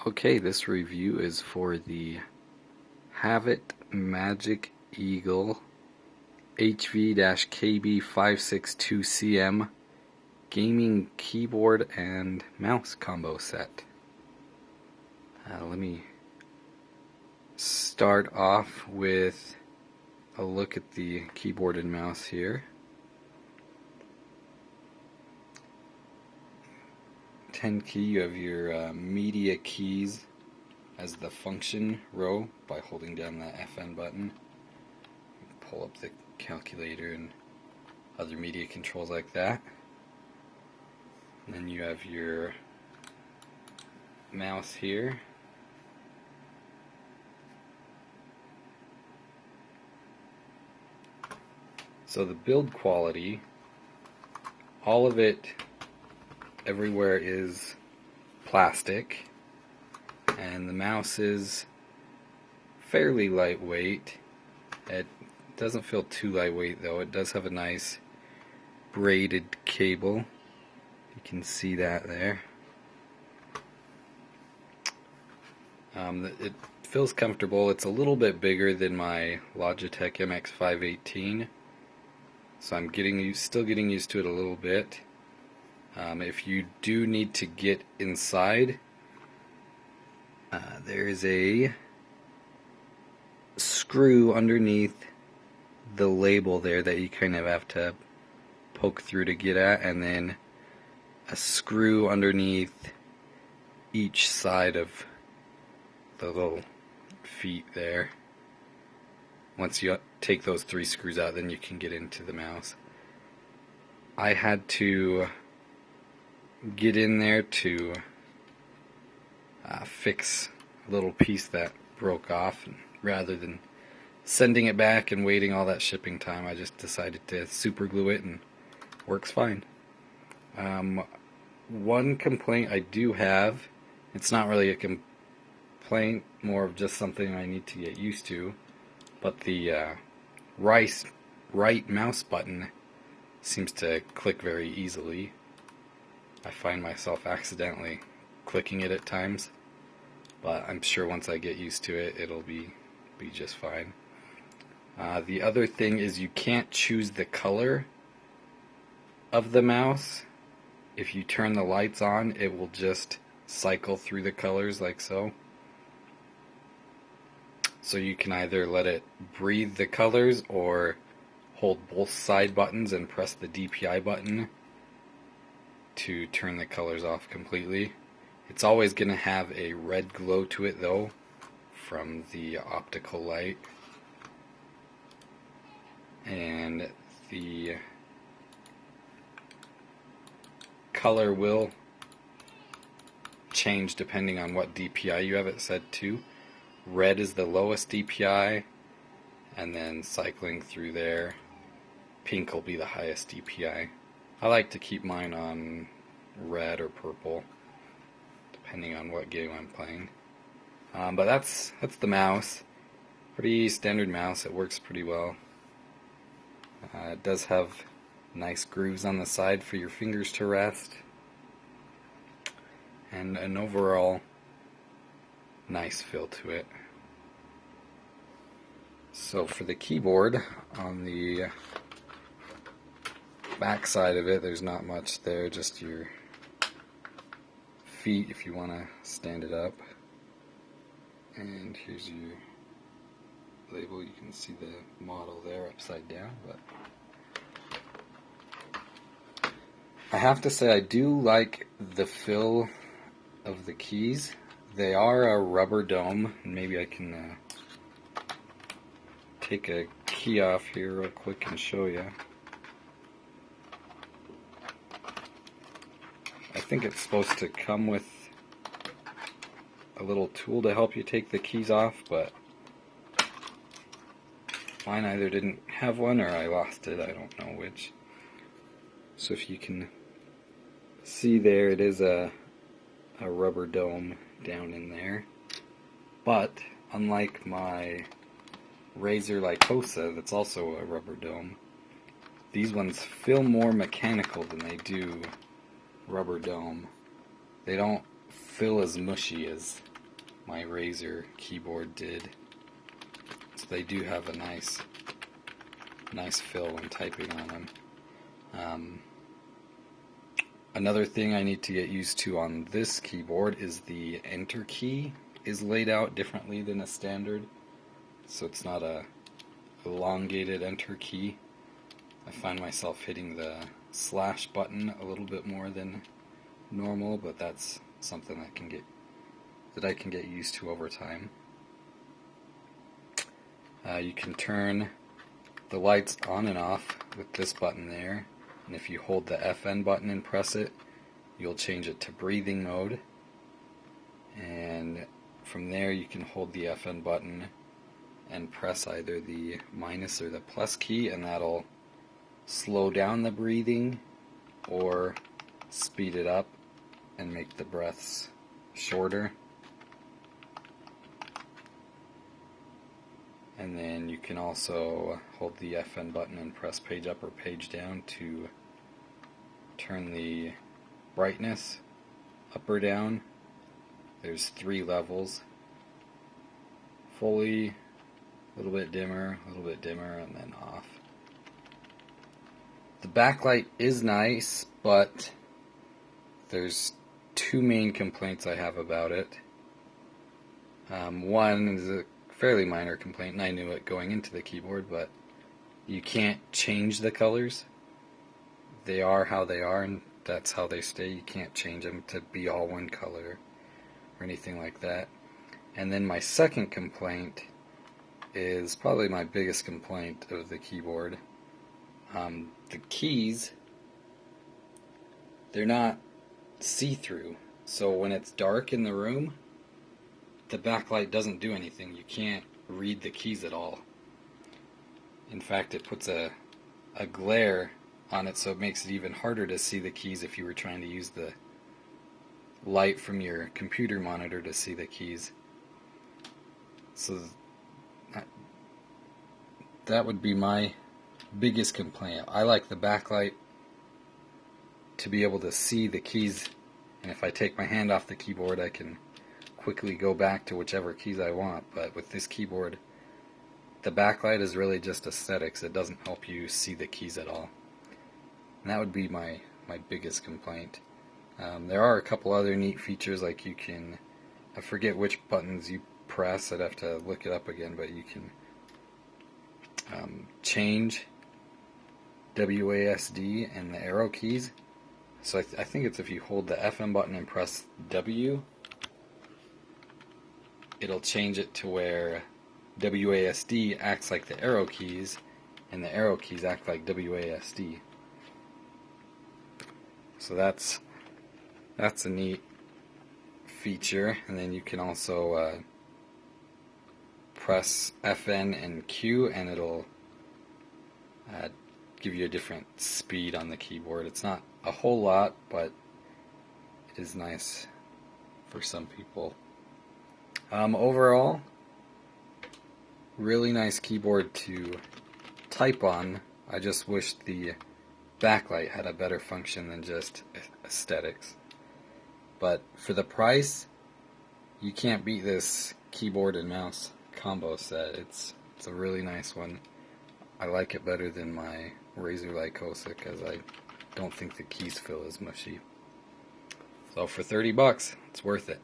Okay, this review is for the HAVIT Magic Eagle HV-KB562CM gaming keyboard and mouse combo set. Let me start off with a look at the keyboard and mouse here. 10 key, you have your media keys as the function row by holding down that FN button. Pull up the calculator and other media controls like that. And then you have your mouse here. So the build quality, all of it everywhere is plastic, and the mouse is fairly lightweight. It doesn't feel too lightweight though. It does have a nice braided cable. You can see that there. It feels comfortable. It's a little bit bigger than my Logitech MX518, so I'm still getting used to it a little bit. If you do need to get inside, there is a screw underneath the label there that you kind of have to poke through to get at, and then a screw underneath each side of the little feet there. Once you take those 3 screws out, then you can get into the mouse. I had to get in there to fix a little piece that broke off, and rather than sending it back and waiting all that shipping time, I just decided to super glue it, and it works fine. One complaint I do have, it's not really a complaint, more of just something I need to get used to, but the right mouse button seems to click very easily. I find myself accidentally clicking it at times, but I'm sure once I get used to it, it'll be just fine. The other thing is you can't choose the color of the mouse. If you turn the lights on, it will just cycle through the colors like so. So you can either let it breathe the colors or hold both side buttons and press the DPI button to turn the colors off completely. It's always going to have a red glow to it though from the optical light, and the color will change depending on what DPI you have it set to. Red is the lowest DPI, and then cycling through there, pink will be the highest DPI. I like to keep mine on red or purple, depending on what game I'm playing. But that's the mouse. Pretty standard mouse. It works pretty well. It does have nice grooves on the side for your fingers to rest, and an overall nice feel to it. So for the keyboard, on the back side of it, there's not much there, just your feet if you want to stand it up. And here's your label. You can see the model there upside down, but I have to say I do like the feel of the keys. They are a rubber dome. Maybe I can take a key off here real quick and show you. I think it's supposed to come with a little tool to help you take the keys off, but mine either didn't have one or I lost it. I don't know which. So if you can see there, it is a rubber dome down in there. But unlike my Razer Lycosa, that's also a rubber dome, these ones feel more mechanical than they do rubber dome. They don't feel as mushy as my Razer keyboard did. So they do have a nice feel when typing on them. Another thing I need to get used to on this keyboard is the enter key is laid out differently than a standard. So it's not a elongated enter key. I find myself hitting the slash button a little bit more than normal, but that's something that I can get used to over time. You can turn the lights on and off with this button there, and if you hold the FN button and press it, you'll change it to breathing mode, and from there you can hold the FN button and press either the minus or the plus key, and that'll slow down the breathing or speed it up and make the breaths shorter. And then you can also hold the FN button and press page up or page down to turn the brightness up or down. There's 3 levels: fully, a little bit dimmer, and then off. The backlight is nice, but there's 2 main complaints I have about it. One is a fairly minor complaint, and I knew it going into the keyboard, but you can't change the colors. They are how they are, and that's how they stay. You can't change them to be all one color or anything like that. And then my second complaint is probably my biggest complaint of the keyboard. The keys, they're not see-through, so when it's dark in the room, the backlight doesn't do anything. You can't read the keys at all. In fact, it puts a glare on it, so it makes it even harder to see the keys if you were trying to use the light from your computer monitor to see the keys. So that would be my biggest complaint. I like the backlight to be able to see the keys, and if I take my hand off the keyboard, I can quickly go back to whichever keys I want. But with this keyboard, the backlight is really just aesthetics. It doesn't help you see the keys at all. And that would be my biggest complaint. There are a couple other neat features, like you can, I forget which buttons you press, I'd have to look it up again, but you can change WASD and the arrow keys. So I think it's if you hold the FM button and press W, it'll change it to where WASD acts like the arrow keys, and the arrow keys act like WASD. So that's a neat feature. And then you can also press FN and Q, and it'll give you a different speed on the keyboard. It's not a whole lot, but it is nice for some people. Overall, really nice keyboard to type on. I just wish the backlight had a better function than just aesthetics. But for the price, you can't beat this keyboard and mouse combo set. It's a really nice one. I like it better than my Razer Lycosa because I don't think the keys feel as mushy. So for $30, it's worth it.